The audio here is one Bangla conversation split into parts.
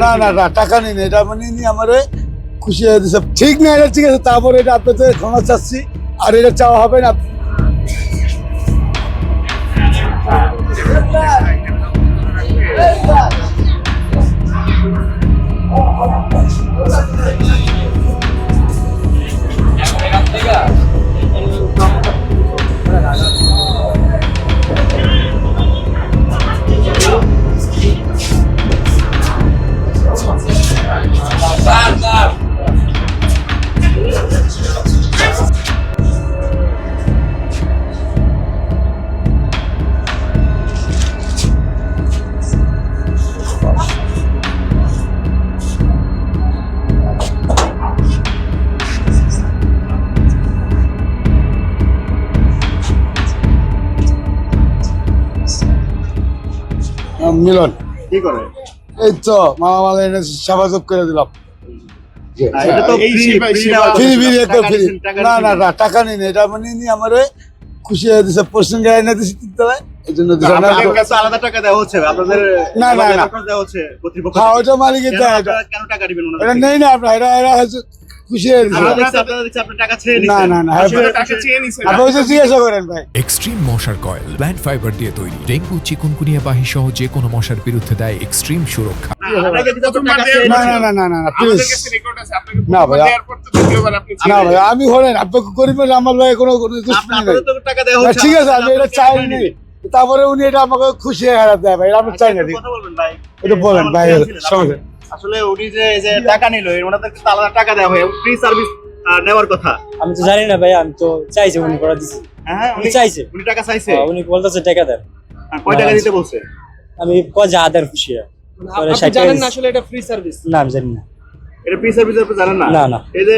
না না না টাকা নেই, এটা মানে আমার খুশি হয়ে দিচ্ছে। ঠিক না, এটা ঠিক আছে, তারপরে এটা আপনাদের ক্ষমা চাচ্ছি, আর এটা চাওয়া হবে না। মিলন কি করে? এই তো মালামাল এনে সাবাজব করে দিলাম। এটা তো ফ্রি ফ্রি একদম ফ্রি। না না না টাকা নেই, এটা মানে আমার খুশি হয়ে দিচ্ছে। পশ্চিম গায়ে এনে দিচ্ছি তিনতলায়, এই জন্য আপনাদের কাছে আলাদা টাকা দেওয়া হচ্ছে, আপনাদের না না না দেওয়া হচ্ছে কর্তৃপক্ষ। হ্যাঁ ওটা মালিকের দেয়, এটা কেন টাকা দিবেন ওনাদের? এটা নেই না আপনার, এটা হচ্ছে খুশি হয়ে দিচ্ছে। আপনার টাকা ছেড়ে না নিছেন। না না আসলে টাকা চেয়ে নিছেন। আপনি ওইটা জিজ্ঞাসা করেন ভাই। এক্সট্রিম মশার কয়েল প্ল্যান্ট ফাইবার দিয়ে তৈরি, ডেঙ্গু চিকুনগুনিয়া বাহি সহ যে কোনো মশার বিরুদ্ধে দেয় এক্সট্রিম সুরক্ষা। আপনাকে কিন্তু টাকা চেয়ে না নিছেন। না না না না প্লিজ না ভাই, না ভাই আমি হলেন আপনাকে করিবেন, আমার লাগে কোনো দুশ্মনী নেই। আপনাদের তো টাকা দেওয়া না, হচ্ছে। ঠিক আছে, আমি এটা চাই নি, তারপরে উনি এটা আমাকে খুশি হয়ে হারাতে দেয় ভাই, এটা আমি চাই না। কথা বলবেন ভাই। এটা বলেন ভাই, সমস্যা আসলে উনি যে টাকা নিল, ওনাদের কিন্তু আলাদা টাকা দেওয়া হয়, ফ্রি সার্ভিস নেওয়ার কথা। আমি তো জানি না ভাই, আমি তো চাইছি, উনি করে দিছি। হ্যাঁ উনি চাইছে, উনি টাকা চাইছে। উনি বলতেছে টাকা দেন। কয় টাকা দিতে বলছে? আমি যা দেন খুশি হয়। পরে আপনি 60 টাকা জানেন না দিছি। আসলে এটা ফ্রি সার্ভিস? না আমি জানি না। এটা ফ্রি সার্ভিস আপনি জানেন না? না, না। এই যে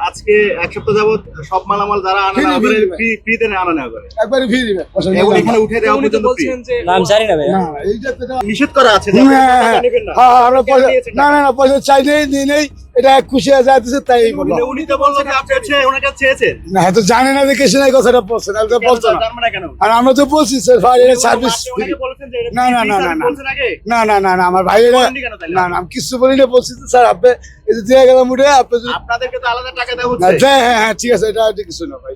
আজকে এক সপ্তাহ যাবত সব মালামাল যারা আনা নেওয়া করে ফ্রিতে আনা নেওয়া করে, একবারে ফ্রি দিবেন। এখন এখানে উঠে দেওয়া উনি তো পর্যন্ত ফ্রি। বলছেন যে না আমি জানি না ভাই। না না এইটা তো এটা- নিষেধ করা আছে যে আপনি টাকা নেবেন না। হ্যাঁ আমরা পয়সা নিয়েছেন না না না পয়সা চাই নেই, নিয়ে নেই, এটা খুশি হয়ে যাইতেছে তাই বললাম। উনি তো বলছেন যে আপনি হচ্ছে ওনার কাছে চেয়েছেন। না হয়তো জানে না দেখে সে নাই কথাটা বলছে, না তো বলতো না। জানবো না কেন? আর আমরা তো বলছি স্যার ভাই এটা সার্ভিস আপনি ওনাকে বলেছেন যে এটা না, না, free না, service না, না। বলছেন আগে? না না না না আমার ভাই এটা বলেননি কেন তাহলে? না না আমি কিছু বলি না, বলছি তো স্যার আপনি এই যে দিয়ে গেলাম উঠে আপনি যদি আপনাদেরকে তো আলাদা টাকা দেওয়া না হচ্ছে। দেয়, হ্যাঁ হ্যাঁ ঠিক আছে, এটা কিছু না ভাই,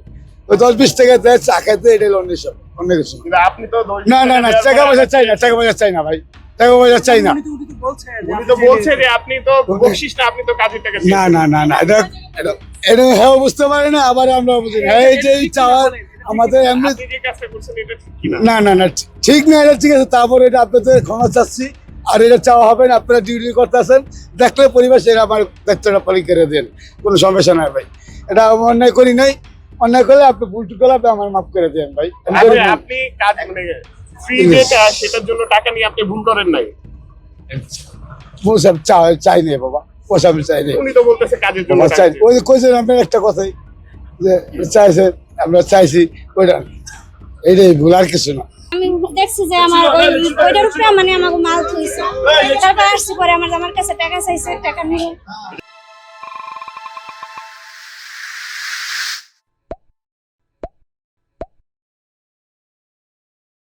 ওই 10-20 টাকা দেয় চা খাইতে, এটা অন্য সব অন্য কিছু না। কিন্তু আপনি তো না না না টাকা পয়সা চাই না, টাকা পয়সা চাই না ভাই, টাকা পয়সা চাই না। উনি তো বলছেন যে উনি তো বলছে যে আপনি তো বকশিস না, আপনি তো কাজের টাকা না না না না এটা এটা এটা হ্যাঁ বুঝতে পারে না, আবার আমরা বুঝি না। এই যে এই চাওয়ার আমাদের এমনি আপনি যে কাজটা করছেন এটা ঠিক কিনা? না না না ঠিক না, এটা ঠিক আছে, তারপরে এটা আপনাদের ক্ষমা চাচ্ছি, আর এটা চাওয়া হবে না। আপনারা ডিউটি করতেছেন, দেখলে পরিবেশ এরা আমার দায়িত্বটা পালন করে দেন, কোনো সমস্যা নাই ভাই। এটা আমি অন্যায় করি নাই, অন্যায় করলে আপনি ভুল করলে আপনি আমার মাফ করে দেন ভাই। আমি আরে করি না। আপনি কাজ মানে ফ্রি যেটা সেটার জন্য টাকা নিয়ে আপনি ভুল করেন নাই। পয়সা চাই নেই বাবা, পয়সা আমি চাই নেই, উনি তো বলতেছে কাজের জন্য বাবা টাকা চাই। দিতে। ওই যে কইছেন আপনার একটা কথাই যে চাইছেন, আমরা চাইছি, ওইটা এইটাই ভুল, আর কিছু না। আমি দেখছি যে আমার ওইটার উপরে মানে আমাকে মাল থইছে, তারপর আসছি, পরে আমার কাছে টাকা চাইছে, টাকা নিয়ে